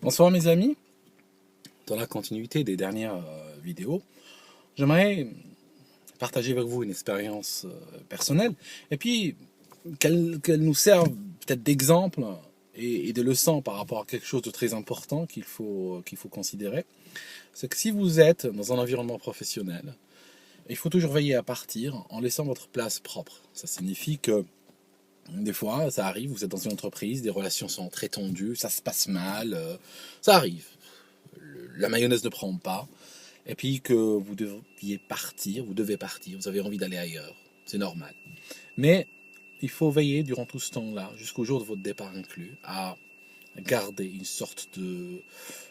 Bonsoir mes amis, dans la continuité des dernières vidéos, j'aimerais partager avec vous une expérience personnelle et puis qu'elle nous serve peut-être d'exemple et de leçon par rapport à quelque chose de très important qu'il faut considérer. C'est que si vous êtes dans un environnement professionnel, il faut toujours veiller à partir en laissant votre place propre. Ça signifie que des fois, ça arrive, vous êtes dans une entreprise, des relations sont très tendues, ça se passe mal, ça arrive. La mayonnaise ne prend pas, et puis que vous deviez partir, vous devez partir, vous avez envie d'aller ailleurs, c'est normal. Mais il faut veiller durant tout ce temps-là, jusqu'au jour de votre départ inclus, à garder une sorte de...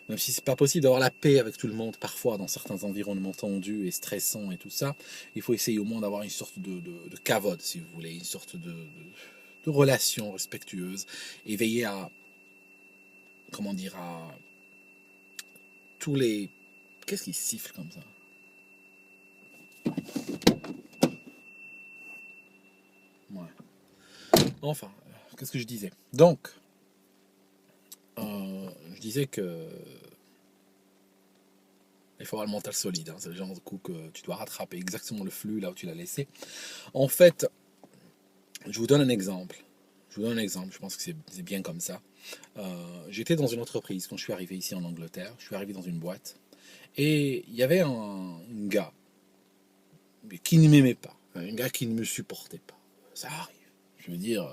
Même si c'est pas possible d'avoir la paix avec tout le monde, parfois dans certains environnements tendus et stressants et tout ça, il faut essayer au moins d'avoir une sorte de cavode, si vous voulez, une sorte de relation respectueuse, et veiller à, comment dire, à tous les... Qu'est-ce qui siffle comme ça? Ouais. Enfin, qu'est-ce que je disais? Donc, je disais que il faut avoir le mental solide. Hein. C'est le genre de coup que tu dois rattraper exactement le flux là où tu l'as laissé. En fait, je vous donne un exemple. Je pense que c'est bien comme ça. J'étais dans une entreprise quand je suis arrivé ici en Angleterre. Je suis arrivé dans une boîte. Et il y avait un gars qui ne m'aimait pas. Un gars qui ne me supportait pas. Ça arrive. Je veux dire,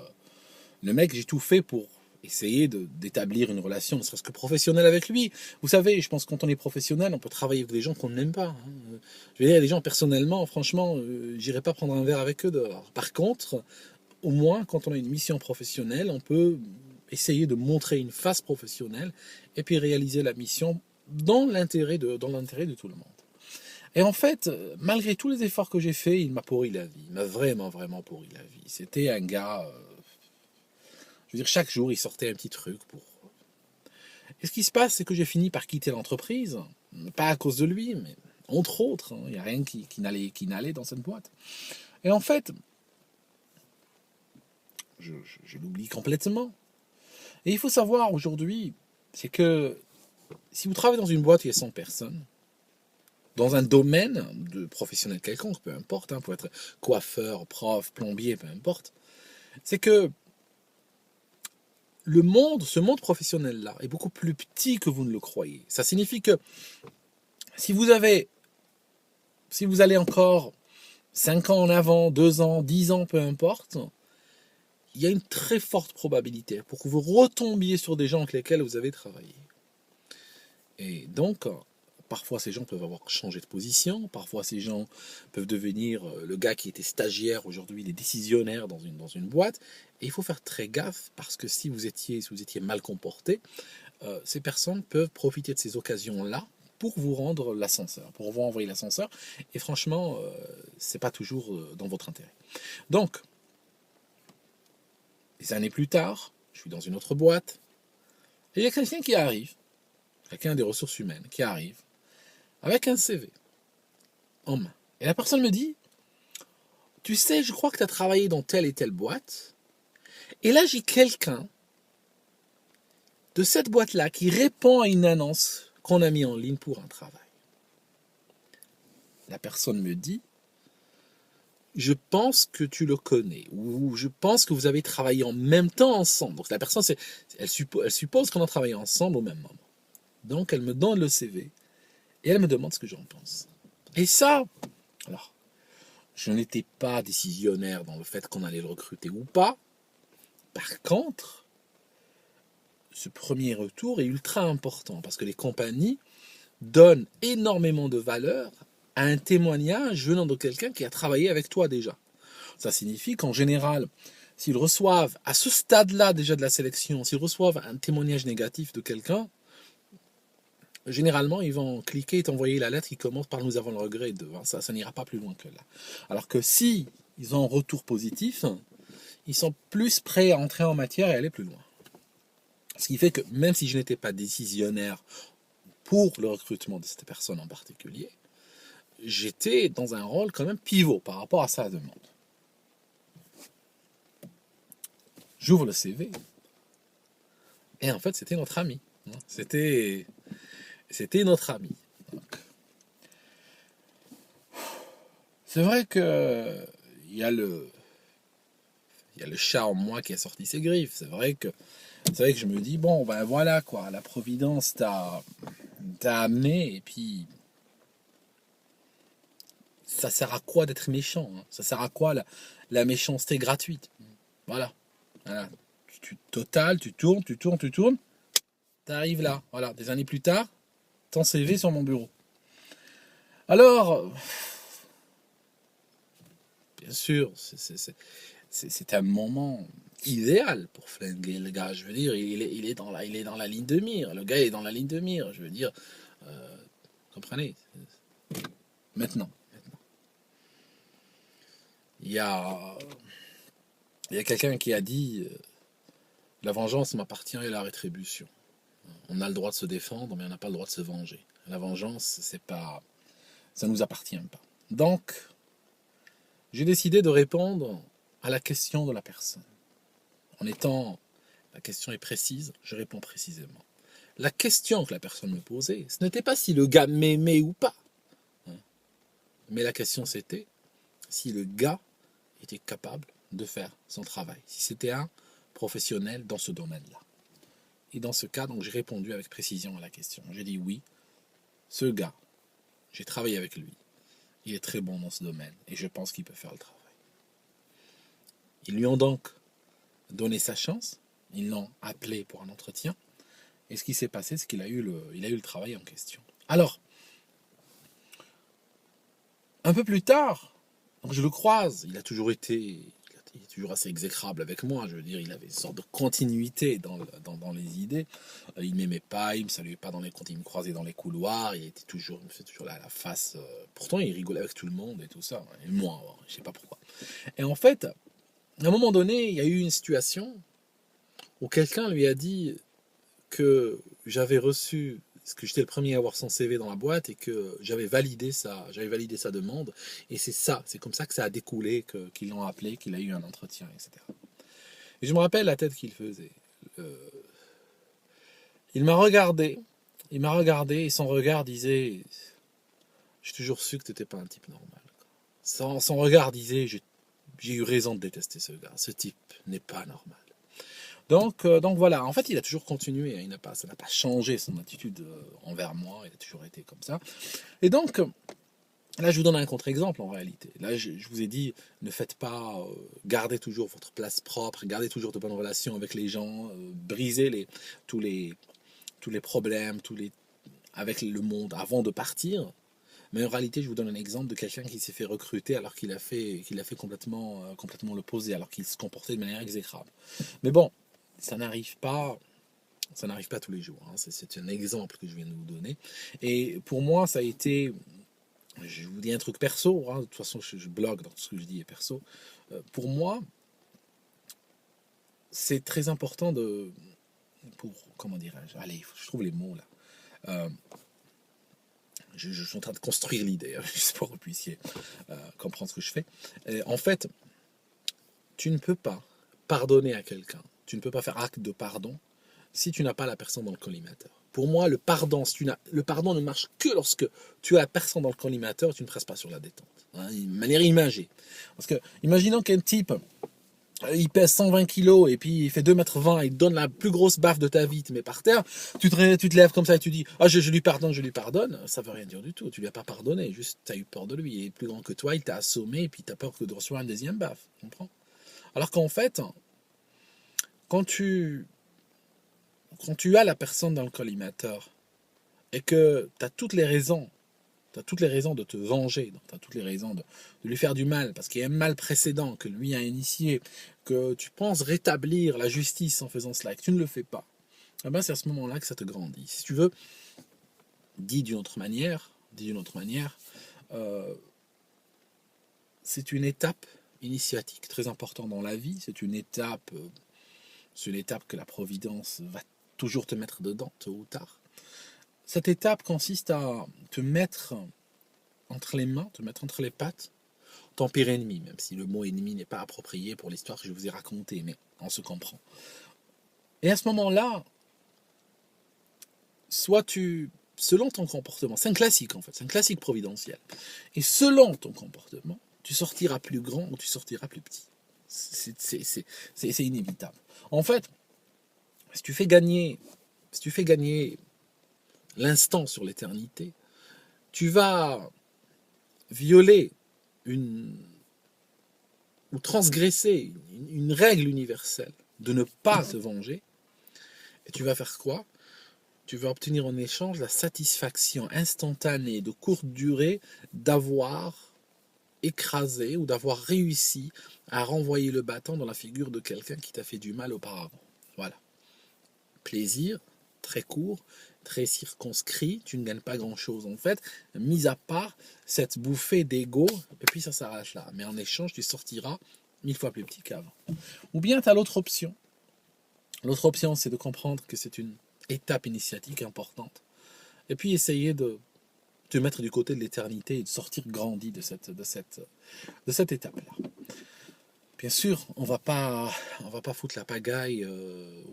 le mec, j'ai tout fait pour essayer d'établir une relation, ne serait-ce que professionnelle avec lui. Vous savez, je pense que quand on est professionnel, on peut travailler avec des gens qu'on n'aime pas. Hein. Je veux dire, les gens, personnellement, franchement, j'irai pas prendre un verre avec eux dehors. Par contre, au moins, quand on a une mission professionnelle, on peut essayer de montrer une face professionnelle et puis réaliser la mission dans l'intérêt de tout le monde. Et en fait, malgré tous les efforts que j'ai faits, il m'a pourri la vie. Il m'a vraiment, vraiment pourri la vie. C'était un gars... je veux dire, chaque jour, il sortait un petit truc pour... Et ce qui se passe, c'est que j'ai fini par quitter l'entreprise. Pas à cause de lui, mais entre autres. Hein, il n'y a rien qui n'allait dans cette boîte. Et en fait, je l'oublie complètement. Et il faut savoir aujourd'hui, c'est que si vous travaillez dans une boîte où il y a 100 personnes, dans un domaine de professionnel quelconque, peu importe, hein, pour être coiffeur, prof, plombier, peu importe, c'est que ce monde professionnel-là est beaucoup plus petit que vous ne le croyez. Ça signifie que si vous allez encore 5 ans en avant, 2 ans, 10 ans, peu importe, il y a une très forte probabilité pour que vous retombiez sur des gens avec lesquels vous avez travaillé. Et donc, parfois ces gens peuvent avoir changé de position, parfois ces gens peuvent devenir le gars qui était stagiaire, aujourd'hui il est décisionnaire dans une boîte, et il faut faire très gaffe parce que si vous étiez mal comporté, ces personnes peuvent profiter de ces occasions-là pour vous rendre l'ascenseur, pour vous envoyer l'ascenseur, et franchement, c'est pas toujours dans votre intérêt. Donc, des années plus tard, je suis dans une autre boîte, et il y a quelqu'un qui arrive, quelqu'un des ressources humaines qui arrive, avec un CV en main. Et la personne me dit, tu sais, je crois que tu as travaillé dans telle et telle boîte. Et là, j'ai quelqu'un de cette boîte-là qui répond à une annonce qu'on a mis en ligne pour un travail. La personne me dit, je pense que tu le connais, ou je pense que vous avez travaillé en même temps ensemble. Donc la personne, elle suppose qu'on a travaillé ensemble au même moment. Donc elle me donne le CV et elle me demande ce que j'en pense. Et ça, alors, je n'étais pas décisionnaire dans le fait qu'on allait le recruter ou pas. Par contre, ce premier retour est ultra important parce que les compagnies donnent énormément de valeur à un témoignage venant de quelqu'un qui a travaillé avec toi déjà. Ça signifie qu'en général, s'ils reçoivent, à ce stade-là déjà de la sélection, s'ils reçoivent un témoignage négatif de quelqu'un, généralement, ils vont cliquer et t'envoyer la lettre qui commence par nous avons le regret de. Ça n'ira pas plus loin que là. Alors que si ils ont un retour positif, ils sont plus prêts à entrer en matière et aller plus loin. Ce qui fait que même si je n'étais pas décisionnaire pour le recrutement de cette personne en particulier, j'étais dans un rôle quand même pivot par rapport à sa demande. J'ouvre le CV et en fait c'était notre ami. C'était notre ami. Donc, c'est vrai que il y a le chat en moi qui a sorti ses griffes. C'est vrai que je me dis, bon, ben voilà, quoi, la Providence t'a amené, et puis ça sert à quoi d'être méchant, hein? Ça sert à quoi la méchanceté gratuite? Voilà. Voilà. Total, tu tournes, t'arrives là. Voilà. Des années plus tard, ton CV sur mon bureau. Alors, bien sûr, c'est un moment idéal pour flinguer le gars. Je veux dire, il est dans la ligne de mire. Le gars est dans la ligne de mire. Je veux dire, comprenez? Maintenant. Il y a, il y a quelqu'un qui a dit la vengeance m'appartient et la rétribution. On a le droit de se défendre, mais on n'a pas le droit de se venger. La vengeance, ça nous appartient pas. Donc, j'ai décidé de répondre à la question de la personne. La question est précise, je réponds précisément. La question que la personne me posait, ce n'était pas si le gars m'aimait ou pas. Mais la question c'était si le gars était capable de faire son travail, si c'était un professionnel dans ce domaine-là. Et dans ce cas, donc, j'ai répondu avec précision à la question. J'ai dit oui, ce gars, j'ai travaillé avec lui, il est très bon dans ce domaine et je pense qu'il peut faire le travail. Ils lui ont donc donné sa chance, ils l'ont appelé pour un entretien et ce qui s'est passé, c'est qu'il a eu le travail en question. Alors, un peu plus tard, donc je le croise, il est toujours assez exécrable avec moi, je veux dire, il avait une sorte de continuité dans les idées. Il ne m'aimait pas, il ne me saluait pas quand il me croisait dans les couloirs, il me faisait toujours la face. Pourtant, il rigolait avec tout le monde et tout ça, et moi, je ne sais pas pourquoi. Et en fait, à un moment donné, il y a eu une situation où quelqu'un lui a dit que j'avais reçu, que j'étais le premier à avoir son CV dans la boîte et que j'avais validé sa demande. Et c'est comme ça que ça a découlé, qu'ils l'ont appelé, qu'il a eu un entretien, etc. Et je me rappelle la tête qu'il faisait. Il m'a regardé, et son regard disait, j'ai toujours su que tu n'étais pas un type normal. Son regard disait, j'ai eu raison de détester ce gars, ce type n'est pas normal. Donc voilà, en fait il a toujours continué, ça n'a pas changé son attitude envers moi, il a toujours été comme ça. Et donc là je vous donne un contre-exemple en réalité. Là je vous ai dit, ne faites pas, gardez toujours votre place propre, gardez toujours de bonnes relations avec les gens, brisez tous les problèmes, avec le monde avant de partir. Mais en réalité, je vous donne un exemple de quelqu'un qui s'est fait recruter alors qu'il a fait complètement l'opposé, alors qu'il se comportait de manière exécrable. Mais bon, ça n'arrive pas tous les jours. Hein. C'est un exemple que je viens de vous donner. Et pour moi, ça a été, je vous dis un truc perso, hein, de toute façon, je blogue dans tout ce que je dis est perso. Pour moi, c'est très important comment dirais-je, allez, je trouve les mots là. Je suis en train de construire l'idée, juste pour que vous puissiez comprendre ce que je fais. En fait, tu ne peux pas pardonner à quelqu'un, tu ne peux pas faire acte de pardon si tu n'as pas la personne dans le collimateur. Pour moi, le pardon ne marche que lorsque tu as la personne dans le collimateur et tu ne presses pas sur la détente. Hein, de manière imagée. Parce que, imaginons qu'un type, il pèse 120 kilos et puis il fait 2,20 m et il te donne la plus grosse baffe de ta vie, tu te mets par terre, tu te lèves comme ça et tu dis ah je lui pardonne, ça veut rien dire du tout, tu lui as pas pardonné, juste tu as eu peur de lui, il est plus grand que toi, il t'a assommé et puis tu as peur de recevoir une deuxième baffe, tu comprends? Alors qu'en fait, quand tu as la personne dans le collimateur et que tu as toutes les raisons de te venger, tu as toutes les raisons de lui faire du mal, parce qu'il y a un mal précédent que lui a initié, que tu penses rétablir la justice en faisant cela, et que tu ne le fais pas, eh ben c'est à ce moment-là que ça te grandit. Si tu veux, dit d'une autre manière, c'est une étape initiatique très importante dans la vie, c'est une étape que la Providence va toujours te mettre dedans, tôt ou tard. Cette étape consiste à te mettre entre les mains, te mettre entre les pattes, ton pire ennemi, même si le mot ennemi n'est pas approprié pour l'histoire que je vous ai racontée, mais on se comprend. Et à ce moment-là, selon ton comportement, c'est un classique en fait, c'est un classique providentiel. Et selon ton comportement, tu sortiras plus grand ou tu sortiras plus petit. C'est inévitable. En fait, si tu fais gagner l'instant sur l'éternité, tu vas violer ou transgresser une règle universelle de ne pas se venger. Et tu vas faire quoi? Tu vas obtenir en échange la satisfaction instantanée de courte durée d'avoir écrasé ou d'avoir réussi à renvoyer le bâton dans la figure de quelqu'un qui t'a fait du mal auparavant. Voilà. Plaisir, très court, très circonscrit, tu ne gagnes pas grand-chose en fait, mis à part cette bouffée d'ego, et puis ça s'arrête là. Mais en échange, tu sortiras 1000 fois plus petit qu'avant. Ou bien tu as l'autre option. L'autre option, c'est de comprendre que c'est une étape initiatique importante, et puis essayer de te mettre du côté de l'éternité et de sortir grandi de cette étape-là. Bien sûr, on va pas foutre la pagaille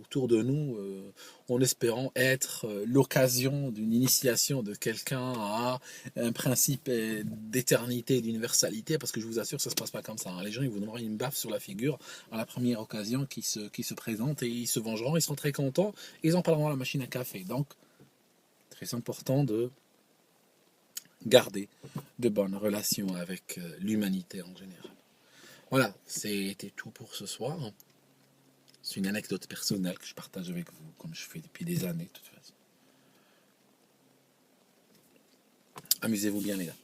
autour de nous en espérant être l'occasion d'une initiation de quelqu'un à un principe d'éternité et d'universalité, parce que je vous assure que ça se passe pas comme ça. Hein. Les gens, ils vous donneront une baffe sur la figure à la première occasion qui se présente, et ils se vengeront, ils seront très contents, et ils en parleront à la machine à café. Donc, très important de garder de bonnes relations avec l'humanité en général. Voilà, c'était tout pour ce soir. C'est une anecdote personnelle que je partage avec vous, comme je fais depuis des années, de toute façon. Amusez-vous bien, les gars.